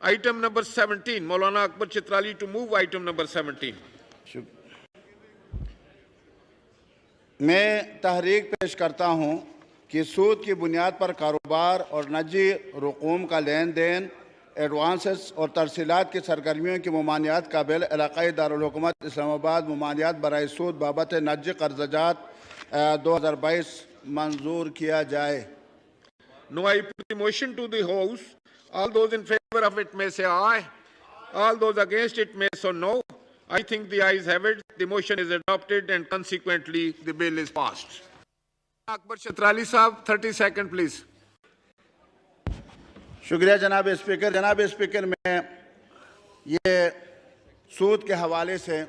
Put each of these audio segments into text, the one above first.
Item number 17, Maulana Akbar Chitrali to move item number 17. میں تحریک پیش کرتا ہوں کہ سود کی بنیاد پر کاروبار اور نجی رقوم کا لین دین، ایڈوانسز اور ترسیلات کی سرگرمیوں کی ممانعت کا بل علاقائی دارالحکومت اسلام آباد ممانعت برائے سود بابت نجی قرضجات 2022 منظور کیا جائے۔ Now I put the motion to the House. All those in favor of it may say aye. All those against it may say no. I think the ayes have it. The motion is adopted and consequently the bill is passed. Akbar Chitrali Sahab, 30 seconds please. شکریہ جناب speaker. جناب speaker, میں یہ سود کے حوالے سے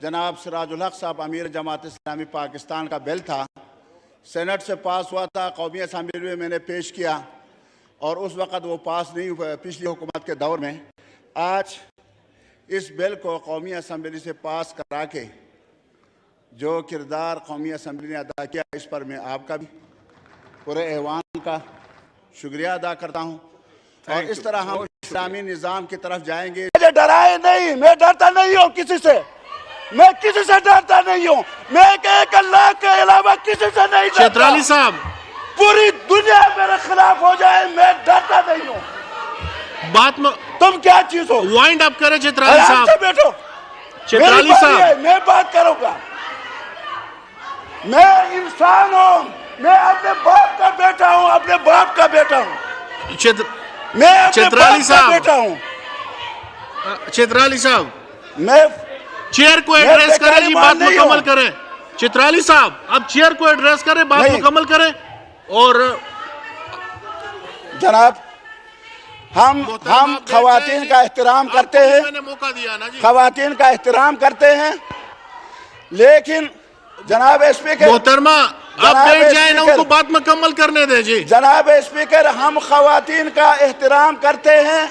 جناب سراج الحق صاحب امیر جماعت اسلامی پاکستان کا بل تھا، سینٹ سے پاس ہوا تھا، قومی اسمبلی میں میں نے پیش کیا اور اس وقت وہ پاس نہیں ہوا پچھلی حکومت کے دور میں۔ آج اس بل کو قومی اسمبلی سے پاس کرا کے جو کردار قومی اسمبلی نے ادا کیا، اس پر میں آپ کا بھی پورے ایوان کا شکریہ ادا کرتا ہوں، اور اس طرح ہم اسلامی نظام کی طرف جائیں گے۔ مجھے ڈرائے نہیں، میں ڈرتا نہیں ہوں کسی سے، میں کسی سے ڈرتا نہیں ہوں، میں ایک اللہ کے علاوہ کسی سے نہیں ڈرتا۔ چترالی صاحب، پوری دنیا میرے خلاف ہو جائے میں ڈرتا نہیں ہوں۔ بات میں تم کیا چیز ہو؟ وائنڈ اپ کریں چترالی آرام سے صاحب۔ بیٹھو، چترالی صاحب، میں بات کروں گا۔ میں انسان ہوں، میں اپنے باپ کا بیٹا ہوں، اپنے باپ کا بیٹا ہوں، میں اپنے چترالی باپ کا صاحب، بیٹا ہوں۔ چترالی صاحب، میں چیئر کو ایڈریس کریں جی، بات مکمل کریں۔ چترالی صاحب، اب چیئر کو ایڈریس کریں، بات مکمل کریں۔ اور جناب، ہم خواتین کا احترام کرتے ہیں، میں نے موقع دیا نا جی۔ خواتین کا احترام کرتے ہیں، لیکن جناب اسپیکر، محترمہ آپ بیٹھ جائیں نا، ان کو بات مکمل کرنے دیں جی۔ جناب اسپیکر، ہم خواتین کا احترام کرتے ہیں،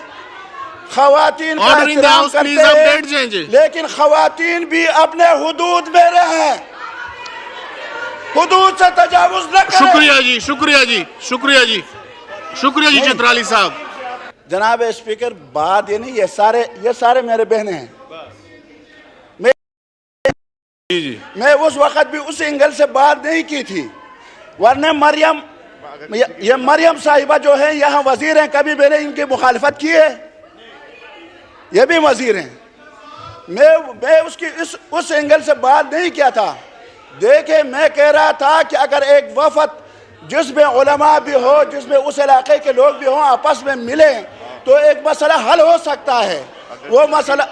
خواتین کا آرڈر ان دی احترام ہاؤس پلیز، کرتے آپ ہیں، بیٹھ جائیں جی۔ لیکن خواتین بھی اپنے حدود میں رہیں، حدود سے تجاوز نہ کریں۔ شکریہ جی، شکریہ جی، شکریہ جی، شکریہ جی چترالی صاحب۔ جناب اسپیکر، بات یہ نہیں، یہ سارے میرے بہنیں ہیں۔ جی جی، میں اس وقت بھی اس اینگل سے بات نہیں کی تھی، ورنہ مریم صاحبہ جو ہیں یہاں وزیر ہیں، کبھی میں نے ان کی مخالفت کی ہے؟ یہ بھی وزیر ہیں۔ میں اس اینگل سے بات نہیں کیا تھا۔ دیکھیں، میں کہہ رہا تھا کہ اگر ایک وفد جس میں علماء بھی ہو، جس میں اس علاقے کے لوگ بھی ہوں، آپس میں ملیں تو ایک مسئلہ حل ہو سکتا ہے۔ وہ مسئلہ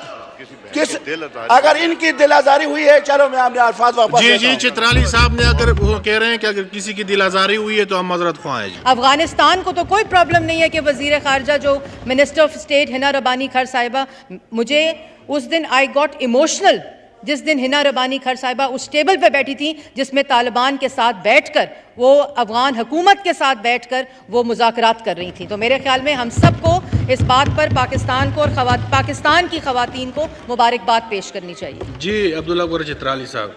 اگر ان کی دل آزاری ہوئی ہے، چلو میں اپنے الفاظ واپس جی لیتا جی، ہوں۔ چترالی صاحب نے اگر وہ کہہ رہے ہیں کہ اگر کسی کی دل آزاری ہوئی ہے تو ہم معذرت خواہ ہیں جی۔ افغانستان کو تو کوئی پرابلم نہیں ہے کہ وزیر خارجہ جو منسٹر آف اسٹیٹ ہنا ربانی کھر صاحبہ، مجھے اس دن آئی گاٹ ایموشنل جس دن ہنا ربانی کھر صاحبہ اس ٹیبل پہ بیٹھی تھیں جس میں طالبان کے ساتھ بیٹھ کر، وہ افغان حکومت کے ساتھ بیٹھ کر وہ مذاکرات کر رہی تھیں۔ تو میرے خیال میں ہم سب کو اس بات پر پاکستان کو اور پاکستان کی خواتین کو مبارکباد پیش کرنی چاہیے۔ جی عبداللہ اکبر چترالی صاحب۔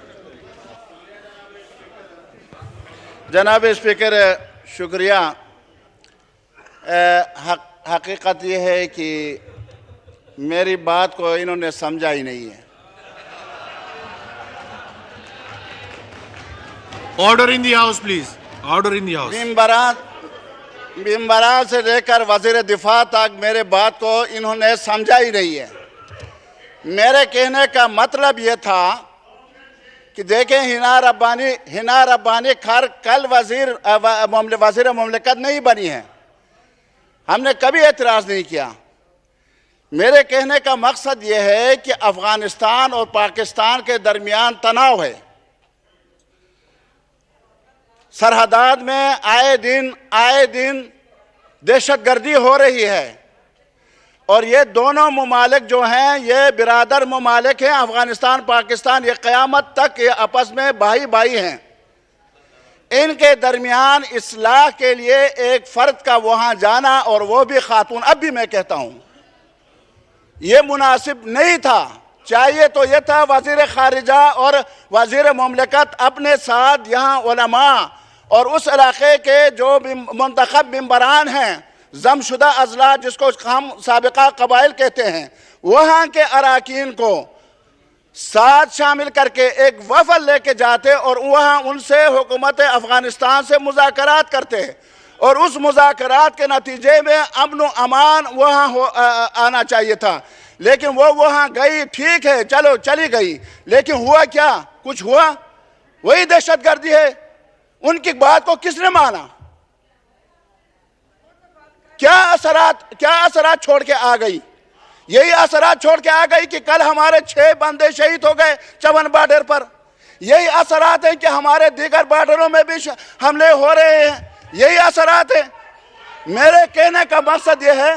جناب اسپیکر، شکریہ۔ حقیقت یہ ہے کہ میری بات کو انہوں نے سمجھا ہی نہیں ہے۔ Order in the house please, order in the house. ممبران سے لے کر وزیر دفاع تک میرے بات کو انہوں نے سمجھا ہی نہیں ہے۔ میرے کہنے کا مطلب یہ تھا کہ دیکھیں، ہنا ربانی کھر کل وزیر مملکت نہیں بنی ہے، ہم نے کبھی اعتراض نہیں کیا۔ میرے کہنے کا مقصد یہ ہے کہ افغانستان اور پاکستان کے درمیان تناؤ ہے، سرحدات میں آئے دن دہشت گردی ہو رہی ہے، اور یہ دونوں ممالک جو ہیں یہ برادر ممالک ہیں، افغانستان پاکستان، یہ قیامت تک یہ آپس میں بھائی ہیں۔ ان کے درمیان اصلاح کے لیے ایک فرد کا وہاں جانا، اور وہ بھی خاتون، اب بھی میں کہتا ہوں یہ مناسب نہیں تھا۔ چاہیے تو یہ تھا وزیر خارجہ اور وزیر مملکت اپنے ساتھ یہاں علماء اور اس علاقے کے جو منتخب ممبران ہیں ضم شدہ اضلاع جس کو ہم سابقہ قبائل کہتے ہیں وہاں کے اراکین کو ساتھ شامل کر کے ایک وفد لے کے جاتے اور وہاں ان سے حکومت افغانستان سے مذاکرات کرتے اور اس مذاکرات کے نتیجے میں امن و امان وہاں آنا چاہیے تھا، لیکن وہ وہاں گئی، ٹھیک ہے چلو چلی گئی، لیکن ہوا کیا؟ کچھ ہوا؟ وہی دہشت گردی ہے۔ ان کی بات کو کس نے مانا؟ کیا اثرات چھوڑ کے آ گئی؟ یہی اثرات چھوڑ کے آ گئی کہ کل ہمارے 6 بندے شہید ہو گئے چون بارڈر پر۔ یہی اثرات ہیں کہ ہمارے دیگر بارڈروں میں بھی حملے ہو رہے ہیں۔ یہی اثرات ہیں۔ میرے کہنے کا مقصد یہ ہے،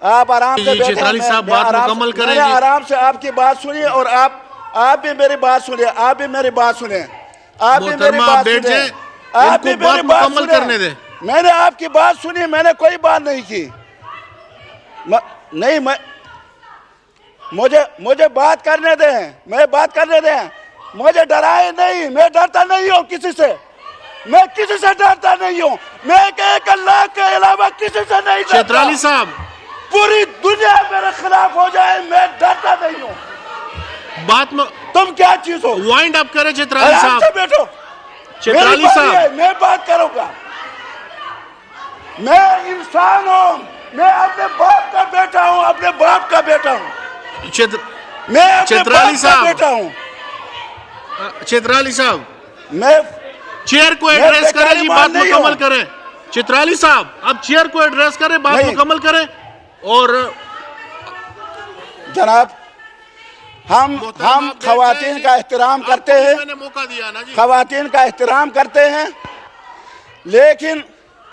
آپ آرام سے بیٹھیں، چترالی صاحب بات مکمل کریں میں نے آرام سے آپ کی بات سنی اور آپ بھی میری بات سنیں، آپ بھی میری بات سنیں، آپ بھی میری بات سنیں، آپ بھی میری بات مکمل کرنے دیں۔ میں نے آپ کی بات سنی، میں نے کوئی بات نہیں کی، نہیں مجھے بات کرنے دیں، میں بات کرنے دیں، مجھے ڈرائے نہیں، میں ڈرتا نہیں ہوں کسی سے، میں کسی سے ڈرتا نہیں ہوں، میں ایک اللہ کے علاوہ کسی سے نہیں ڈرتا۔ چترالی صاحب پوری دنیا میرے خلاف ہو جائے میں ڈرتا نہیں ہوں۔ بات میں تم کیا چیز ہو؟ وائنڈ اپ کریں چترالی آرام سے صاحب۔ بیٹھو، چترالی صاحب میں بات کروں گا، میں انسان ہوں، میں اپنے باپ کا بیٹا ہوں، اپنے باپ کا بیٹا ہوں، میں اپنے چترالی باپ کا صاحب بیٹا ہوں، چترالی صاحب میں چیئر کو ایڈریس کریں جی، بات مکمل کریں۔ چترالی صاحب اب چیئر کو ایڈریس کریں، بات مکمل کریں۔ اور جناب ہم خواتین کا احترام کرتے ہیں، میں نے موقع دیا نا جی۔ خواتین کا احترام کرتے ہیں، لیکن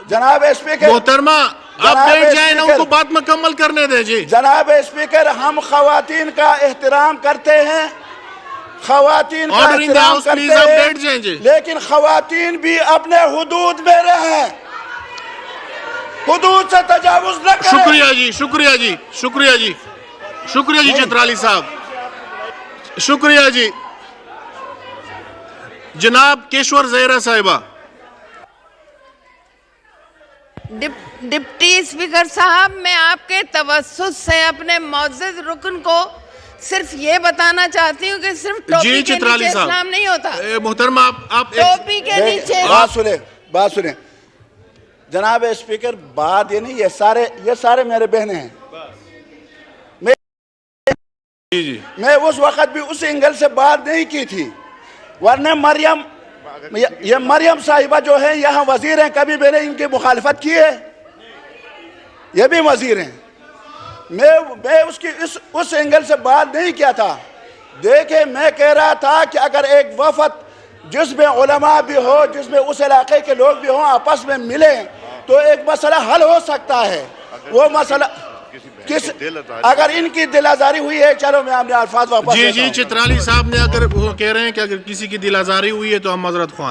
جناب اسپیکر، محترمہ آپ بیٹھ جائیں نا، ان کو بات مکمل کرنے دیں جی۔ جناب اسپیکر ہم خواتین کا احترام کرتے ہیں، خواتین کا Order in the احترام house, please, کرتے آپ ہیں، بیٹھ جائیں جی۔ لیکن خواتین بھی اپنے حدود میں رہیں، حدود سے تجاوز نہ کریں۔ شکریہ جی، شکریہ جی، شکریہ جی، شکریہ جی چترالی صاحب، شکریہ جی۔ جناب کیشور زہرا صاحبہ۔ ڈپٹی اسپیکر صاحب، میں آپ کے توسط سے اپنے معزز رکن کو صرف یہ بتانا چاہتی ہوں کہ صرف ٹوپی کے نیچے اسلام نہیں ہوتا۔ محترمہ آپ ٹوپی کے نیچے بات سنیں جناب اسپیکر، بات یہ نہیں، یہ سارے میرے بہنیں ہیں۔ میں اس وقت بھی اس اینگل سے بات نہیں کی تھی، ورنہ مریم صاحبہ جو ہیں یہاں وزیر ہیں، کبھی میں نے ان کی مخالفت کی ہے؟ یہ بھی وزیر ہیں۔ میں اس اینگل سے بات نہیں کیا تھا۔ دیکھیں میں کہہ رہا تھا کہ اگر ایک وفد جس میں علماء بھی ہو، جس میں اس علاقے کے لوگ بھی ہوں، آپس میں ملیں تو ایک مسئلہ حل ہو سکتا ہے۔ وہ مسئلہ اگر ان کی دل آزاری ہوئی ہے، چلو میں اپنے الفاظ واپس لیتا ہوں۔ جی چترالی صاحب نے اگر وہ کہہ رہے ہیں کہ اگر کسی کی دل آزاری ہوئی ہے تو ہم معذرت خواہ ہیں۔